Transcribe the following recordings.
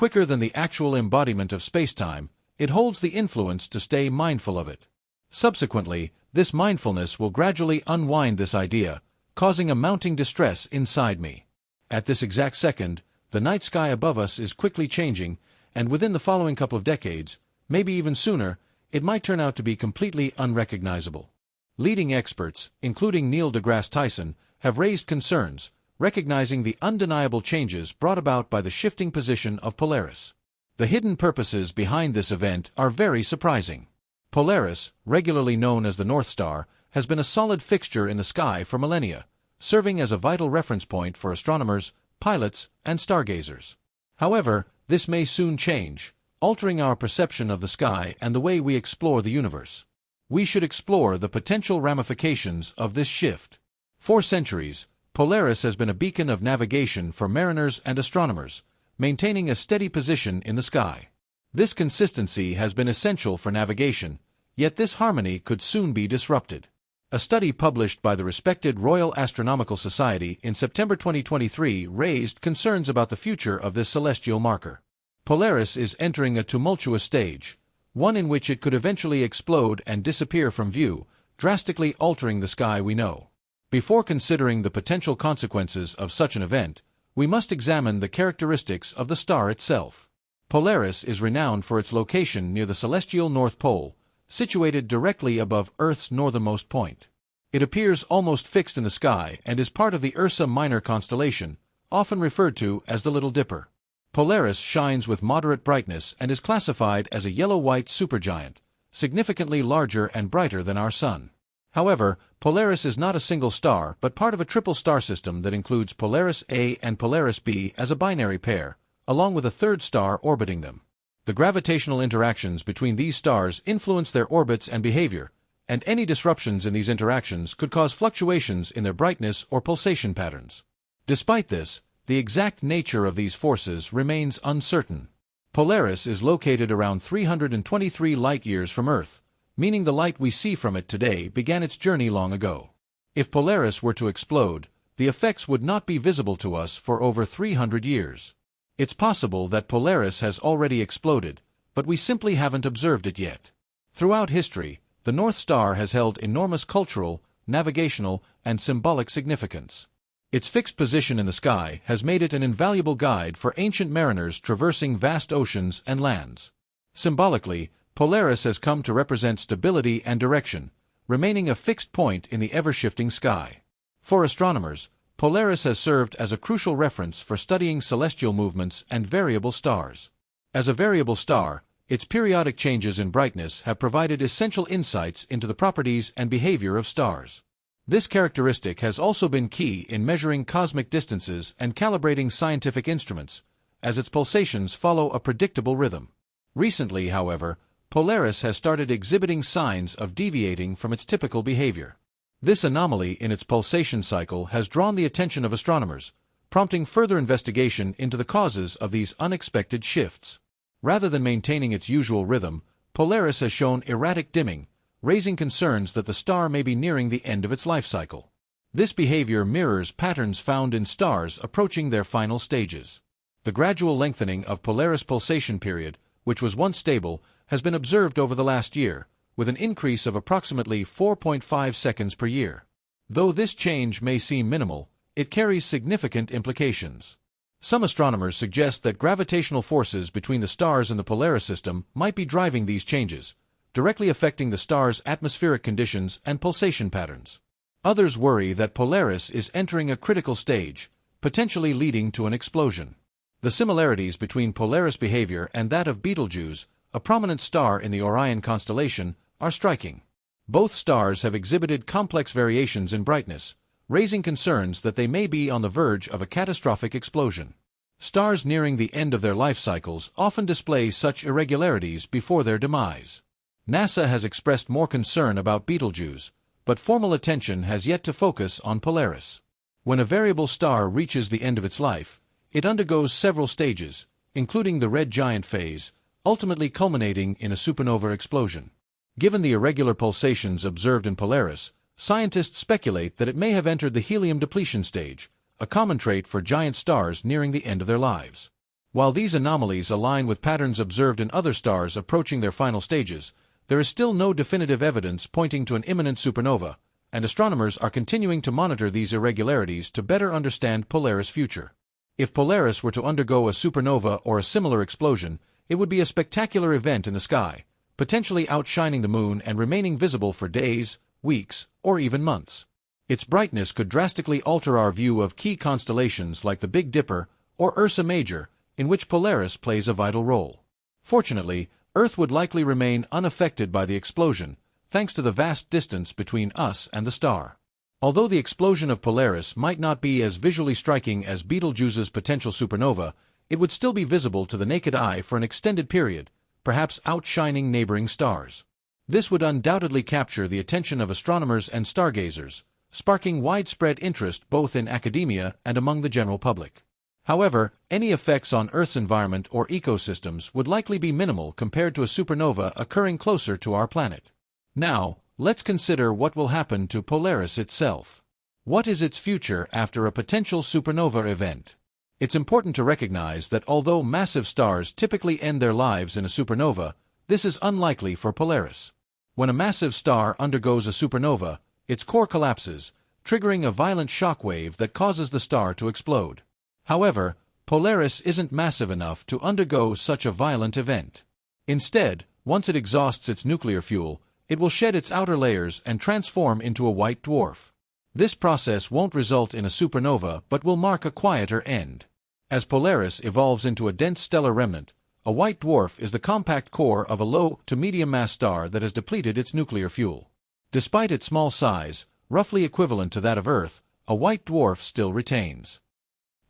quicker than the actual embodiment of spacetime, it holds the influence to stay mindful of it. Subsequently, this mindfulness will gradually unwind this idea, causing a mounting distress inside me. At this exact second, the night sky above us is quickly changing, and within the following couple of decades, maybe even sooner, it might turn out to be completely unrecognizable. Leading experts, including Neil deGrasse Tyson, have raised concerns, recognizing the undeniable changes brought about by the shifting position of Polaris. The hidden purposes behind this event are very surprising. Polaris, regularly known as the North Star, has been a solid fixture in the sky for millennia, serving as a vital reference point for astronomers, pilots, and stargazers. However, this may soon change, altering our perception of the sky and the way we explore the universe. We should explore the potential ramifications of this shift. For centuries, Polaris has been a beacon of navigation for mariners and astronomers, maintaining a steady position in the sky. This consistency has been essential for navigation, yet this harmony could soon be disrupted. A study published by the respected Royal Astronomical Society in September 2023 raised concerns about the future of this celestial marker. Polaris is entering a tumultuous stage, one in which it could eventually explode and disappear from view, drastically altering the sky we know. Before considering the potential consequences of such an event, we must examine the characteristics of the star itself. Polaris is renowned for its location near the celestial North Pole, situated directly above Earth's northernmost point. It appears almost fixed in the sky and is part of the Ursa Minor constellation, often referred to as the Little Dipper. Polaris shines with moderate brightness and is classified as a yellow-white supergiant, significantly larger and brighter than our Sun. However, Polaris is not a single star but part of a triple star system that includes Polaris A and Polaris B as a binary pair, along with a third star orbiting them. The gravitational interactions between these stars influence their orbits and behavior, and any disruptions in these interactions could cause fluctuations in their brightness or pulsation patterns. Despite this, the exact nature of these forces remains uncertain. Polaris is located around 323 light-years from Earth, meaning the light we see from it today began its journey long ago. If Polaris were to explode, the effects would not be visible to us for over 300 years. It's possible that Polaris has already exploded, but we simply haven't observed it yet. Throughout history, the North Star has held enormous cultural, navigational, and symbolic significance. Its fixed position in the sky has made it an invaluable guide for ancient mariners traversing vast oceans and lands. Symbolically, Polaris has come to represent stability and direction, remaining a fixed point in the ever-shifting sky. For astronomers, Polaris has served as a crucial reference for studying celestial movements and variable stars. As a variable star, its periodic changes in brightness have provided essential insights into the properties and behavior of stars. This characteristic has also been key in measuring cosmic distances and calibrating scientific instruments, as its pulsations follow a predictable rhythm. Recently, however, Polaris has started exhibiting signs of deviating from its typical behavior. This anomaly in its pulsation cycle has drawn the attention of astronomers, prompting further investigation into the causes of these unexpected shifts. Rather than maintaining its usual rhythm, Polaris has shown erratic dimming, raising concerns that the star may be nearing the end of its life cycle. This behavior mirrors patterns found in stars approaching their final stages. The gradual lengthening of Polaris' pulsation period, which was once stable, has been observed over the last year, with an increase of approximately 4.5 seconds per year. Though this change may seem minimal, it carries significant implications. Some astronomers suggest that gravitational forces between the stars in the Polaris system might be driving these changes, directly affecting the star's atmospheric conditions and pulsation patterns. Others worry that Polaris is entering a critical stage, potentially leading to an explosion. The similarities between Polaris behavior and that of Betelgeuse, a prominent star in the Orion constellation, are striking. Both stars have exhibited complex variations in brightness, raising concerns that they may be on the verge of a catastrophic explosion. Stars nearing the end of their life cycles often display such irregularities before their demise. NASA has expressed more concern about Betelgeuse, but formal attention has yet to focus on Polaris. When a variable star reaches the end of its life, it undergoes several stages, including the red giant phase, ultimately culminating in a supernova explosion. Given the irregular pulsations observed in Polaris, scientists speculate that it may have entered the helium depletion stage, a common trait for giant stars nearing the end of their lives. While these anomalies align with patterns observed in other stars approaching their final stages, there is still no definitive evidence pointing to an imminent supernova, and astronomers are continuing to monitor these irregularities to better understand Polaris' future. If Polaris were to undergo a supernova or a similar explosion, it would be a spectacular event in the sky, potentially outshining the Moon and remaining visible for days, weeks, or even months. Its brightness could drastically alter our view of key constellations like the Big Dipper or Ursa Major, in which Polaris plays a vital role. Fortunately, Earth would likely remain unaffected by the explosion, thanks to the vast distance between us and the star. Although the explosion of Polaris might not be as visually striking as Betelgeuse's potential supernova, it would still be visible to the naked eye for an extended period, perhaps outshining neighboring stars. This would undoubtedly capture the attention of astronomers and stargazers, sparking widespread interest both in academia and among the general public. However, any effects on Earth's environment or ecosystems would likely be minimal compared to a supernova occurring closer to our planet. Now, let's consider what will happen to Polaris itself. What is its future after a potential supernova event? It's important to recognize that although massive stars typically end their lives in a supernova, this is unlikely for Polaris. When a massive star undergoes a supernova, its core collapses, triggering a violent shock wave that causes the star to explode. However, Polaris isn't massive enough to undergo such a violent event. Instead, once it exhausts its nuclear fuel, it will shed its outer layers and transform into a white dwarf. This process won't result in a supernova but will mark a quieter end. As Polaris evolves into a dense stellar remnant, a white dwarf is the compact core of a low to medium-mass star that has depleted its nuclear fuel. Despite its small size, roughly equivalent to that of Earth, a white dwarf still retains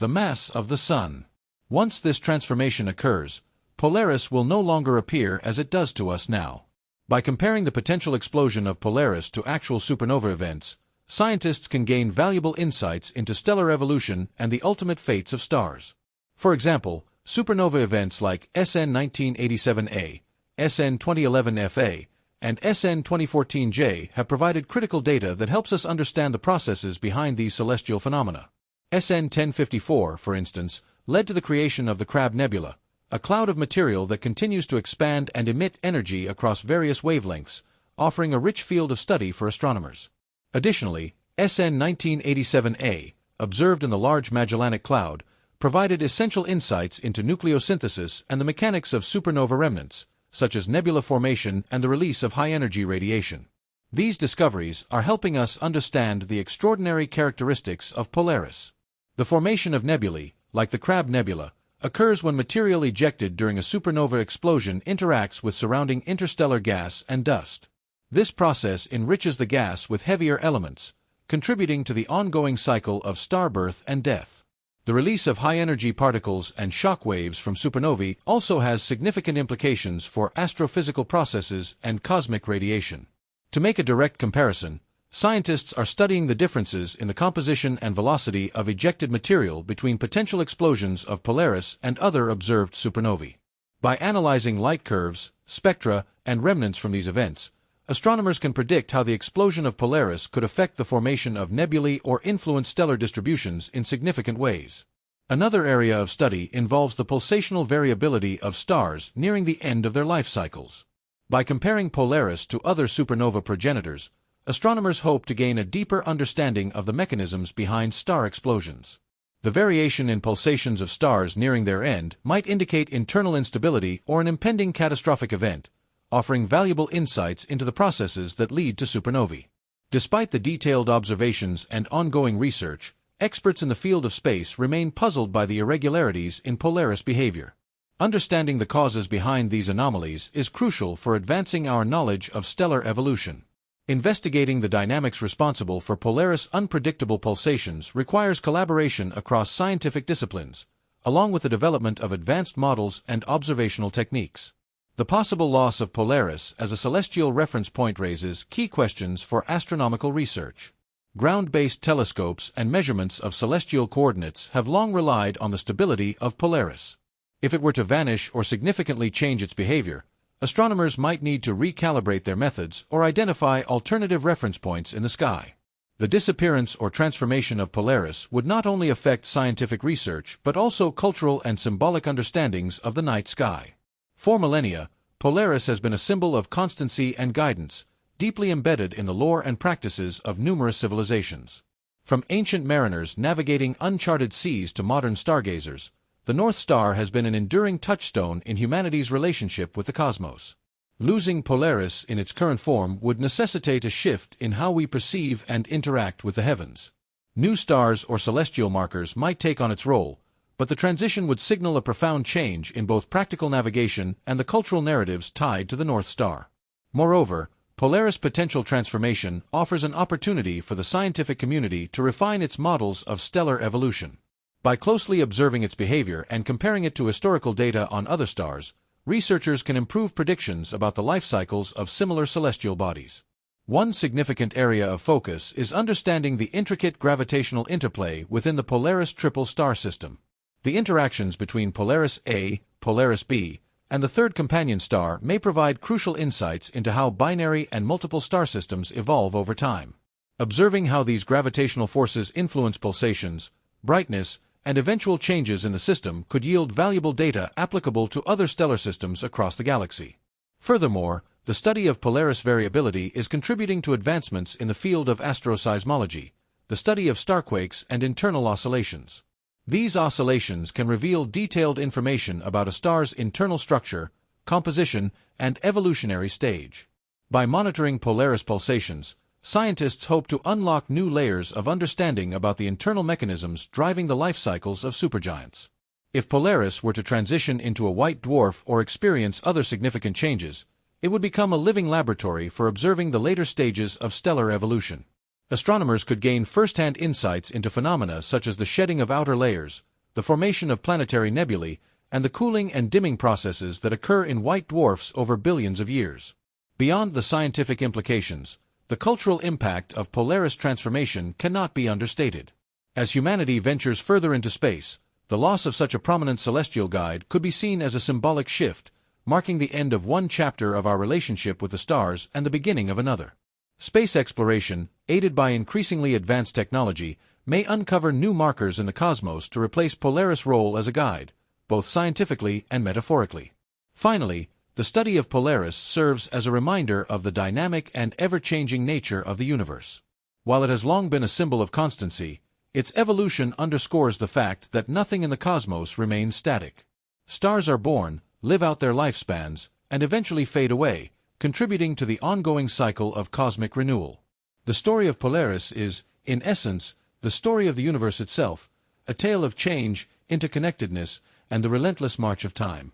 the mass of the Sun. Once this transformation occurs, Polaris will no longer appear as it does to us now. By comparing the potential explosion of Polaris to actual supernova events, scientists can gain valuable insights into stellar evolution and the ultimate fates of stars. For example, supernova events like SN 1987A, SN 2011FA, and SN 2014J have provided critical data that helps us understand the processes behind these celestial phenomena. SN 1054, for instance, led to the creation of the Crab Nebula, a cloud of material that continues to expand and emit energy across various wavelengths, offering a rich field of study for astronomers. Additionally, SN 1987A, observed in the Large Magellanic Cloud, provided essential insights into nucleosynthesis and the mechanics of supernova remnants, such as nebula formation and the release of high-energy radiation. These discoveries are helping us understand the extraordinary characteristics of Polaris. The formation of nebulae, like the Crab Nebula, occurs when material ejected during a supernova explosion interacts with surrounding interstellar gas and dust. This process enriches the gas with heavier elements, contributing to the ongoing cycle of star birth and death. The release of high-energy particles and shock waves from supernovae also has significant implications for astrophysical processes and cosmic radiation. To make a direct comparison, scientists are studying the differences in the composition and velocity of ejected material between potential explosions of Polaris and other observed supernovae. By analyzing light curves, spectra, and remnants from these events, astronomers can predict how the explosion of Polaris could affect the formation of nebulae or influence stellar distributions in significant ways. Another area of study involves the pulsational variability of stars nearing the end of their life cycles. By comparing Polaris to other supernova progenitors, astronomers hope to gain a deeper understanding of the mechanisms behind star explosions. The variation in pulsations of stars nearing their end might indicate internal instability or an impending catastrophic event, offering valuable insights into the processes that lead to supernovae. Despite the detailed observations and ongoing research, experts in the field of space remain puzzled by the irregularities in Polaris behavior. Understanding the causes behind these anomalies is crucial for advancing our knowledge of stellar evolution. Investigating the dynamics responsible for Polaris' unpredictable pulsations requires collaboration across scientific disciplines, along with the development of advanced models and observational techniques. The possible loss of Polaris as a celestial reference point raises key questions for astronomical research. Ground-based telescopes and measurements of celestial coordinates have long relied on the stability of Polaris. If it were to vanish or significantly change its behavior, astronomers might need to recalibrate their methods or identify alternative reference points in the sky. The disappearance or transformation of Polaris would not only affect scientific research but also cultural and symbolic understandings of the night sky. For millennia, Polaris has been a symbol of constancy and guidance, deeply embedded in the lore and practices of numerous civilizations. From ancient mariners navigating uncharted seas to modern stargazers, the North Star has been an enduring touchstone in humanity's relationship with the cosmos. Losing Polaris in its current form would necessitate a shift in how we perceive and interact with the heavens. New stars or celestial markers might take on its role, but the transition would signal a profound change in both practical navigation and the cultural narratives tied to the North Star. Moreover, Polaris' potential transformation offers an opportunity for the scientific community to refine its models of stellar evolution. By closely observing its behavior and comparing it to historical data on other stars, researchers can improve predictions about the life cycles of similar celestial bodies. One significant area of focus is understanding the intricate gravitational interplay within the Polaris triple star system. The interactions between Polaris A, Polaris B, and the third companion star may provide crucial insights into how binary and multiple star systems evolve over time. Observing how these gravitational forces influence pulsations, brightness, and eventual changes in the system could yield valuable data applicable to other stellar systems across the galaxy. Furthermore, the study of Polaris variability is contributing to advancements in the field of astroseismology, the study of starquakes and internal oscillations. These oscillations can reveal detailed information about a star's internal structure, composition, and evolutionary stage. By monitoring Polaris pulsations, scientists hope to unlock new layers of understanding about the internal mechanisms driving the life cycles of supergiants. If Polaris were to transition into a white dwarf or experience other significant changes, it would become a living laboratory for observing the later stages of stellar evolution. Astronomers could gain first-hand insights into phenomena such as the shedding of outer layers, the formation of planetary nebulae, and the cooling and dimming processes that occur in white dwarfs over billions of years. Beyond the scientific implications, the cultural impact of Polaris transformation cannot be understated. As humanity ventures further into space, the loss of such a prominent celestial guide could be seen as a symbolic shift, marking the end of one chapter of our relationship with the stars and the beginning of another. Space exploration, aided by increasingly advanced technology, may uncover new markers in the cosmos to replace Polaris' role as a guide, both scientifically and metaphorically. Finally, the study of Polaris serves as a reminder of the dynamic and ever-changing nature of the universe. While it has long been a symbol of constancy, its evolution underscores the fact that nothing in the cosmos remains static. Stars are born, live out their lifespans, and eventually fade away, contributing to the ongoing cycle of cosmic renewal. The story of Polaris is, in essence, the story of the universe itself, a tale of change, interconnectedness, and the relentless march of time.